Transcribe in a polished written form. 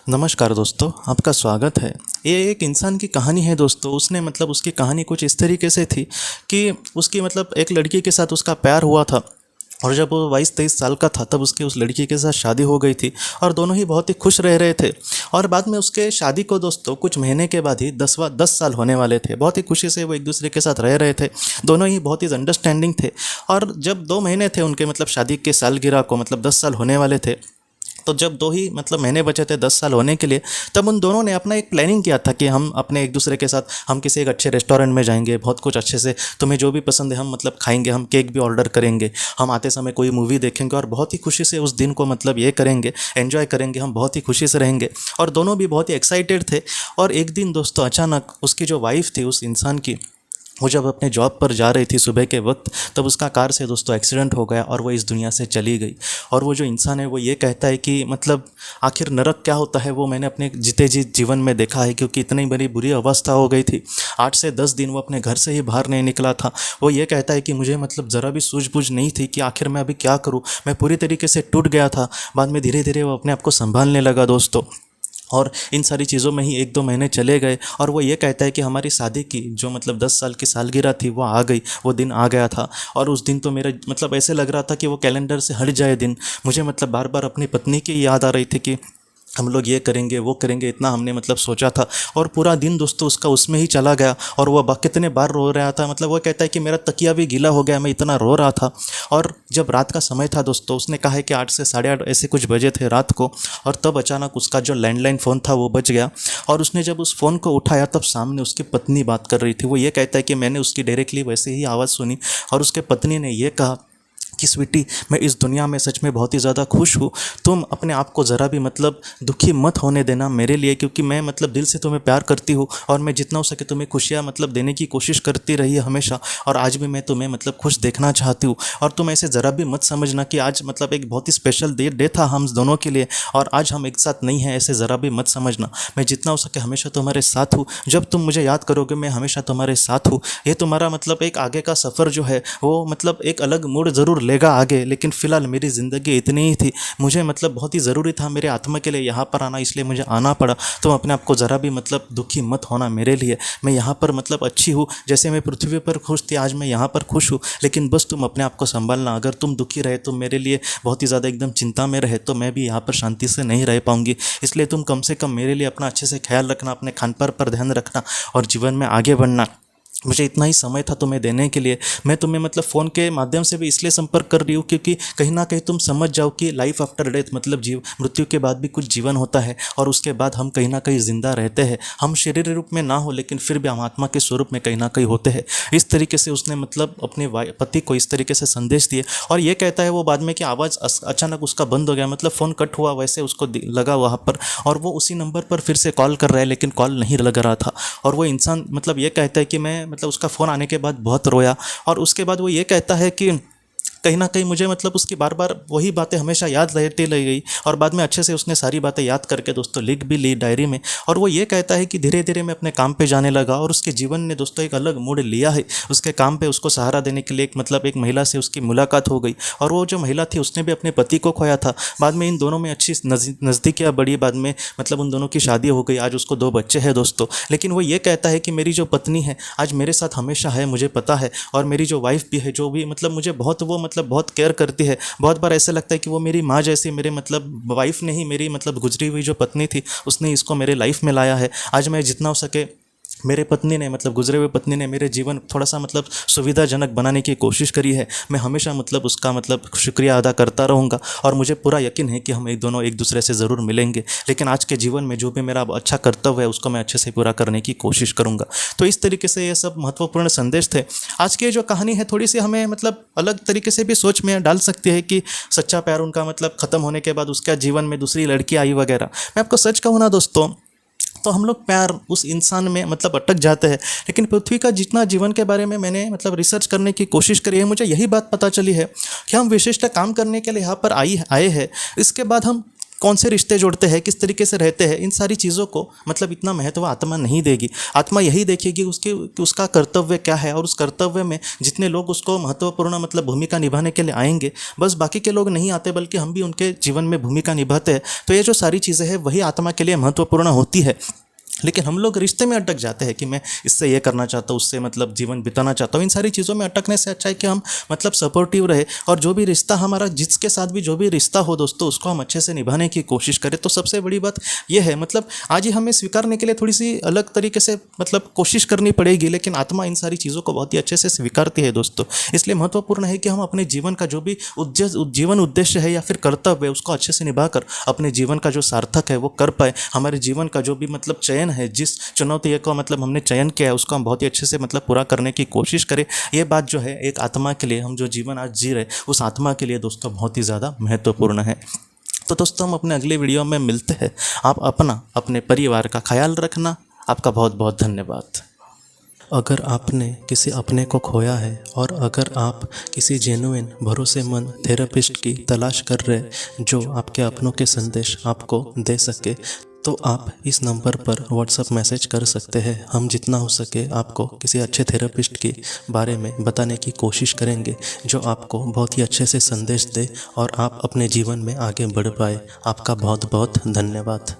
नमस्कार दोस्तों, आपका स्वागत है। ये एक इंसान की कहानी है दोस्तों। उसने उसकी कहानी कुछ इस तरीके से थी कि उसकी एक लड़की के साथ उसका प्यार हुआ था। और जब वो 22-23 साल का था तब उसकी उस लड़की के साथ शादी हो गई थी और दोनों ही बहुत ही खुश रह रहे थे। और बाद में उसके शादी को दोस्तों कुछ महीने के बाद ही 10 साल होने वाले थे। बहुत ही खुशी से वो एक दूसरे के साथ रह रहे थे। दोनों ही बहुत ही अंडरस्टैंडिंग थे। और जब 2 महीने थे उनके शादी के सालगिरह को 10 साल होने वाले थे, तो जब 2 ही महीने बचे थे 10 साल होने के लिए, तब उन दोनों ने अपना एक प्लानिंग किया था कि हम अपने एक दूसरे के साथ हम किसी एक अच्छे रेस्टोरेंट में जाएंगे, बहुत कुछ अच्छे से तुम्हें जो भी पसंद है हम खाएंगे, हम केक भी ऑर्डर करेंगे, हम आते समय कोई मूवी देखेंगे और बहुत ही खुशी से उस दिन को ये करेंगे, एंजॉय करेंगे, हम बहुत ही खुशी से रहेंगे। और दोनों भी बहुत ही एक्साइटेड थे। और एक दिन दोस्तों अचानक उसकी जो वाइफ थी उस इंसान की, वो जब अपने जॉब पर जा रही थी सुबह के वक्त, तब उसका कार से दोस्तों एक्सीडेंट हो गया और वो इस दुनिया से चली गई। और वो जो इंसान है वो ये कहता है कि आखिर नरक क्या होता है वो मैंने अपने जीते जी जीवन में देखा है, क्योंकि इतनी बड़ी बुरी अवस्था हो गई थी। 8 से 10 दिन वो अपने घर से ही बाहर नहीं निकला था। वो ये कहता है कि मुझे ज़रा भी सूझबूझ नहीं थी कि आखिर मैं अभी क्या करूँ। मैं पूरी तरीके से टूट गया था। बाद में धीरे धीरे वो अपने आप को संभालने लगा दोस्तों। और इन सारी चीज़ों में ही 1-2 महीने चले गए और वो ये कहता है कि हमारी शादी की जो 10 साल की सालगिरह थी वो आ गई, वो दिन आ गया था। और उस दिन तो मेरा ऐसे लग रहा था कि वो कैलेंडर से हट जाए दिन। मुझे बार बार अपनी पत्नी की याद आ रही थी कि हम लोग ये करेंगे वो करेंगे, इतना हमने सोचा था। और पूरा दिन दोस्तों उसका उसमें ही चला गया। और वह कितने बार रो रहा था, वो कहता है कि मेरा तकिया भी गीला हो गया, मैं इतना रो रहा था। और जब रात का समय था दोस्तों, उसने कहा है कि 8 से 8:30 ऐसे कुछ बजे थे रात को। और तब अचानक उसका जो लैंडलाइन फ़ोन था वो बज गया। और उसने जब उस फ़ोन को उठाया तब सामने उसकी पत्नी बात कर रही थी। वो ये कहता है कि मैंने उसकी डायरेक्टली वैसे ही आवाज़ सुनी और उसके पत्नी ने ये कहा कि स्वीटी, मैं इस दुनिया में सच में बहुत ही ज़्यादा खुश हूँ। तुम अपने आप को ज़रा भी दुखी मत होने देना मेरे लिए, क्योंकि मैं दिल से तुम्हें प्यार करती हूँ और मैं जितना हो सके तुम्हें खुशियाँ देने की कोशिश करती रही है हमेशा। और आज भी मैं तुम्हें खुश देखना चाहती हूँ। और तुम ऐसे ज़रा भी मत समझना कि आज एक बहुत ही स्पेशल डे था हम दोनों के लिए और आज हम एक साथ नहीं हैं, ऐसे ज़रा भी मत समझना। मैं जितना हो सके हमेशा तुम्हारे साथ हूँ। जब तुम मुझे याद करोगे मैं हमेशा तुम्हारे साथ हूँ। ये तुम्हारा एक आगे का सफ़र जो है वो एक अलग मोड़ ज़रूर लेगा आगे, लेकिन फ़िलहाल मेरी ज़िंदगी इतनी ही थी। मुझे बहुत ही ज़रूरी था मेरे आत्मा के लिए यहाँ पर आना, इसलिए मुझे आना पड़ा। तुम अपने आप को ज़रा भी दुखी मत होना मेरे लिए। मैं यहाँ पर अच्छी हूँ, जैसे मैं पृथ्वी पर खुश थी आज मैं यहाँ पर खुश हूँ। लेकिन बस तुम अपने आप को संभालना। अगर तुम दुखी रहे, तुम मेरे लिए बहुत ही ज़्यादा एकदम चिंता में रहे, तो मैं भी यहाँ पर शांति से नहीं रह पाऊँगी। इसलिए तुम कम से कम मेरे लिए अपना अच्छे से ख्याल रखना, अपने खान पान पर ध्यान रखना और जीवन में आगे बढ़ना। मुझे इतना ही समय था तुम्हें देने के लिए। मैं तुम्हें फ़ोन के माध्यम से भी इसलिए संपर्क कर रही हूँ क्योंकि कहीं ना कहीं तुम समझ जाओ कि लाइफ आफ्टर डेथ मृत्यु के बाद भी कुछ जीवन होता है और उसके बाद हम कहीं ना कहीं ज़िंदा रहते हैं। हम शरीर रूप में ना हो लेकिन फिर भी हम आत्मा के स्वरूप में कहीं ना कहीं होते हैं। इस तरीके से उसने अपने पति को इस तरीके से संदेश दिए। और ये कहता है वो बाद में कि आवाज़ अचानक उसका बंद हो गया, फ़ोन कट हुआ वैसे उसको लगा वहाँ पर और वो उसी नंबर पर फिर से कॉल कर रहा है लेकिन कॉल नहीं लग रहा था। और वो इंसान ये कहता है कि मैं उसका फ़ोन आने के बाद बहुत रोया। और उसके बाद वो ये कहता है कि कहीं ना कहीं मुझे उसकी बार बार वही बातें हमेशा याद रहती रह गई। और बाद में अच्छे से उसने सारी बातें याद करके दोस्तों लिख भी ली डायरी में। और वो ये कहता है कि धीरे धीरे मैं अपने काम पे जाने लगा और उसके जीवन ने दोस्तों एक अलग मोड़ लिया है। उसके काम पे उसको सहारा देने के लिए एक महिला से उसकी मुलाकात हो गई और वो जो महिला थी उसने भी अपने पति को खोया था। बाद में इन दोनों में अच्छी नज़दीकियाँ बढ़ी। बाद में उन दोनों की शादी हो गई। आज उसको 2 बच्चे हैं दोस्तों। लेकिन वो ये कहता है कि मेरी जो पत्नी है आज मेरे साथ हमेशा है, मुझे पता है। और मेरी जो वाइफ भी है जो भी मुझे बहुत वो बहुत केयर करती है। बहुत बार ऐसा लगता है कि वो मेरी माँ जैसी, मेरे वाइफ ने ही मेरी गुजरी हुई जो पत्नी थी उसने इसको मेरे लाइफ में लाया है। आज मैं जितना हो सके मेरे पत्नी ने गुजरे हुए पत्नी ने मेरे जीवन थोड़ा सा सुविधाजनक बनाने की कोशिश करी है। मैं हमेशा उसका शुक्रिया अदा करता रहूँगा और मुझे पूरा यकीन है कि हम दोनों एक दूसरे से ज़रूर मिलेंगे। लेकिन आज के जीवन में जो भी मेरा अच्छा कर्तव्य है उसको मैं अच्छे से पूरा करने की कोशिश करूँगा। तो इस तरीके से ये सब महत्वपूर्ण संदेश थे। आज की जो कहानी है थोड़ी सी हमें अलग तरीके से भी सोच में डाल सकती है कि सच्चा प्यार उनका ख़त्म होने के बाद उसका जीवन में दूसरी लड़की आई वगैरह। मैं आपको सच कहूँ ना दोस्तों, तो हम लोग प्यार उस इंसान में अटक जाते हैं। लेकिन पृथ्वी का जितना जीवन के बारे में मैंने रिसर्च करने की कोशिश करी है, मुझे यही बात पता चली है कि हम विशिष्ट काम करने के लिए यहाँ पर आए हैं। इसके बाद हम कौन से रिश्ते जोड़ते हैं, किस तरीके से रहते हैं, इन सारी चीज़ों को मतलब इतना महत्व आत्मा नहीं देगी। आत्मा यही देखेगी कि उसका कर्तव्य क्या है, और उस कर्तव्य में जितने लोग उसको महत्वपूर्ण मतलब भूमिका निभाने के लिए आएंगे, बस बाकी के लोग नहीं आते बल्कि हम भी उनके जीवन में भूमिका निभाते हैं। तो ये जो सारी चीज़ें हैं वही आत्मा के लिए महत्वपूर्ण होती है। लेकिन हम लोग रिश्ते में अटक जाते हैं कि मैं इससे ये करना चाहता हूँ, उससे मतलब जीवन बिताना चाहता हूँ। इन सारी चीज़ों में अटकने से अच्छा है कि हम मतलब सपोर्टिव रहे, और जो भी रिश्ता हमारा, जिसके साथ भी जो भी रिश्ता हो दोस्तों, उसको हम अच्छे से निभाने की कोशिश करें। तो सबसे बड़ी बात यह है, मतलब आज ही हमें स्वीकारने के लिए थोड़ी सी अलग तरीके से मतलब कोशिश करनी पड़ेगी, लेकिन आत्मा इन सारी चीज़ों को बहुत ही अच्छे से स्वीकारती है दोस्तों। इसलिए महत्वपूर्ण है कि हम अपने जीवन का जो भी जीवन उद्देश्य है या फिर कर्तव्य है, उसको अच्छे से निभाकर अपने जीवन का जो सार्थक है वो कर पाए। हमारे जीवन का जो भी मतलब चयन है, जिस चुनौती को मतलब हमने चयन किया है, उसको हम बहुत ही अच्छे से मतलब पूरा करने की कोशिश करें। ये बात जो है एक आत्मा के लिए, हम जो जीवन आज जी रहे उस आत्मा के लिए दोस्तों बहुत ही ज़्यादा महत्वपूर्ण है। तो दोस्तों हम अपने अगले वीडियो में मिलते हैं। आप अपने परिवार का ख्याल रखना। आपका बहुत बहुत धन्यवाद। अगर आपने किसी अपने को खोया है, और अगर आप किसी जेन्युइन भरोसेमंद थेरेपिस्ट की तलाश कर रहे जो आपके अपनों के संदेश आपको दे सके, तो आप इस नंबर पर व्हाट्सएप मैसेज कर सकते हैं। हम जितना हो सके आपको किसी अच्छे थेरेपिस्ट के बारे में बताने की कोशिश करेंगे जो आपको बहुत ही अच्छे से संदेश दे और आप अपने जीवन में आगे बढ़ पाए। आपका बहुत बहुत धन्यवाद।